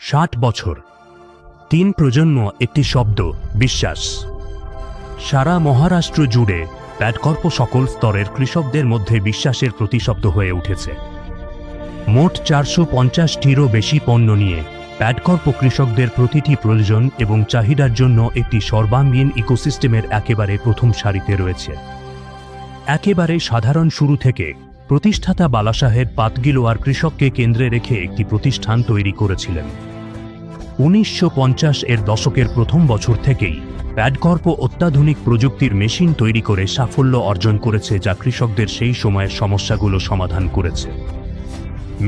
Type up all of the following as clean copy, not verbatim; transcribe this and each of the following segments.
60 বছর, 3 প্রজন্ম, একটি শব্দ, বিশ্বাস। সারা মহারাষ্ট্র জুড়ে প্যাডকর্প সকল স্তরের কৃষকদের মধ্যে বিশ্বাসের প্রতিশব্দ হয়ে উঠেছে। মোট 450টিরও বেশি পণ্য নিয়ে প্যাডকর্প কৃষকদের প্রতিটি প্রয়োজন এবং চাহিদার জন্য একটি সর্বাঙ্গীন ইকোসিস্টেমের একেবারে প্রথম সারিতে রয়েছে। একেবারে সাধারণ শুরু থেকে প্রতিষ্ঠাতা বালাসাহেব পাতগিলোয়ার কৃষককে কেন্দ্রে রেখে একটি প্রতিষ্ঠান তৈরি করেছিলেন। 1950-এর দশকের প্রথম বছর থেকেই প্যাডকর্প অত্যাধুনিক প্রযুক্তির মেশিন তৈরি করে সাফল্য অর্জন করেছে, যা কৃষকদের সেই সময়ের সমস্যাগুলো সমাধান করেছে।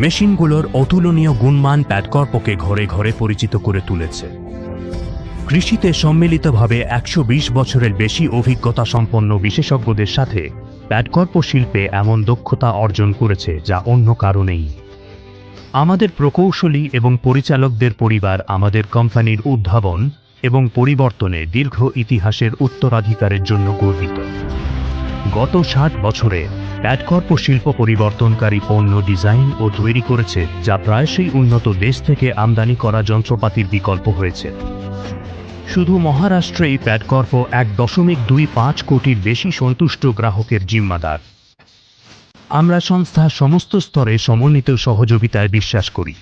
মেশিনগুলোর অতুলনীয় গুণমান প্যাডকর্পকে ঘরে ঘরে পরিচিত করে তুলেছে। কৃষিতে সম্মিলিতভাবে 120 বছরের বেশি অভিজ্ঞতা সম্পন্ন বিশেষজ্ঞদের সাথে প্যাডকর্প শিল্পে এমন দক্ষতা অর্জন করেছে যা অন্য কারো নেই। আমাদের প্রকৌশলী এবং পরিচালকদের পরিবার আমাদের কোম্পানির উদ্ভাবন এবং পরিবর্তনে দীর্ঘ ইতিহাসের উত্তরাধিকারের জন্য গর্বিত। গত 60 বছরে প্যাডকর্প শিল্প পরিবর্তনকারী পণ্য ডিজাইন ও তৈরি করেছে, যা প্রায়শই উন্নত দেশ থেকে আমদানি করা যন্ত্রপাতির বিকল্প হয়েছে। শুধু মহারাষ্ট্রেই প্যাডকর্প 1.25 কোটির বেশি সন্তুষ্ট গ্রাহকের জিম্মাদার। আমরা সংস্থার সমস্ত স্তরে সমন্বিত সহযোগিতায় বিশ্বাস করি।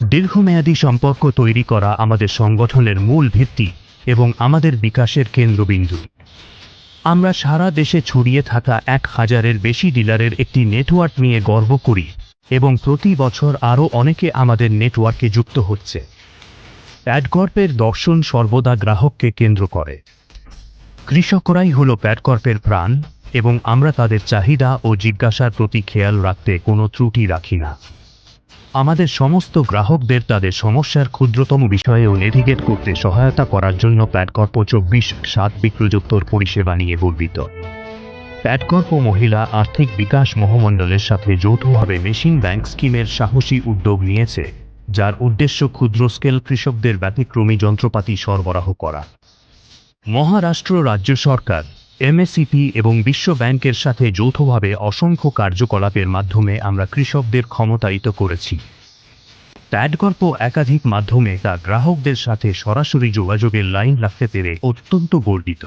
দীর্ঘমেয়াদী সম্পর্ক তৈরি করা আমাদের সংগঠনের মূল ভিত্তি এবং আমাদের বিকাশের কেন্দ্রবিন্দু। আমরা সারা দেশে ছড়িয়ে থাকা 1000-এর বেশি ডিলারের একটি নেটওয়ার্ক নিয়ে গর্ব করি এবং প্রতি বছর আরও অনেকে আমাদের নেটওয়ার্কে যুক্ত হচ্ছে। প্যাডকর্পের দর্শন সর্বদা গ্রাহককে কেন্দ্র করে। কৃষকরাই হল প্যাডকর্পের প্রাণ এবং আমরা তাদের চাহিদা ও জিজ্ঞাসার প্রতি খেয়াল রাখতে কোনো ত্রুটি রাখি না। আমাদের সমস্ত গ্রাহকদের তাদের সমস্যার ক্ষুদ্রতম বিষয়েও নেভিগেট করতে সহায়তা করার জন্য প্যাডকর্প 24/7 বিক্রয়োত্তর পরিষেবা নিয়ে গর্বিত। প্যাডকর্প মহিলা আর্থিক বিকাশ মহামণ্ডলের সাথে যৌথভাবে মেশিন ব্যাংক স্কিমের সাহসী উদ্যোগ নিয়েছে, যার উদ্দেশ্য ক্ষুদ্র স্কেল কৃষকদের ব্যতিক্রমী যন্ত্রপাতি সরবরাহ করা। মহারাষ্ট্র রাজ্য সরকার, এমএসইপি এবং বিশ্ব ব্যাংকের সাথে যৌথভাবে অসংখ্য কার্যকলাপের মাধ্যমে আমরা কৃষকদের ক্ষমতায়িত করেছি। প্যাডকর্প একাধিক মাধ্যমে তা গ্রাহকদের সাথে সরাসরি যোগাযোগের লাইন রাখতে পেরে অত্যন্ত গর্বিত।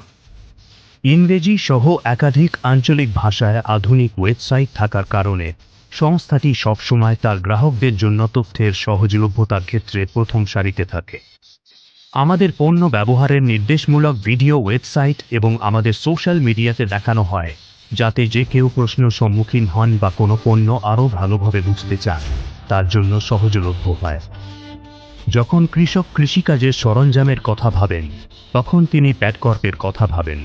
ইংরেজি সহ একাধিক আঞ্চলিক ভাষায় আধুনিক ওয়েবসাইট থাকার কারণে সংস্থাটি সবসময় তার গ্রাহকদের জন্য তথ্যের সহজলভ্যতার ক্ষেত্রে প্রথম সারিতে থাকে। আমাদের পণ্য ব্যবহারের নির্দেশমূলক ভিডিও ওয়েবসাইট এবং আমাদের সোশ্যাল মিডিয়াতে দেখানো হয়, যাতে যে কেউ প্রশ্ন সম্মুখীন হন বা কোনো পণ্য আরও ভালোভাবে বুঝতে চান, তার জন্য সহজলভ্য হয়। যখন কৃষক কৃষিকাজের সরঞ্জামের কথা ভাবেন, তখন তিনি প্যাডকর্পের কথা ভাবেন।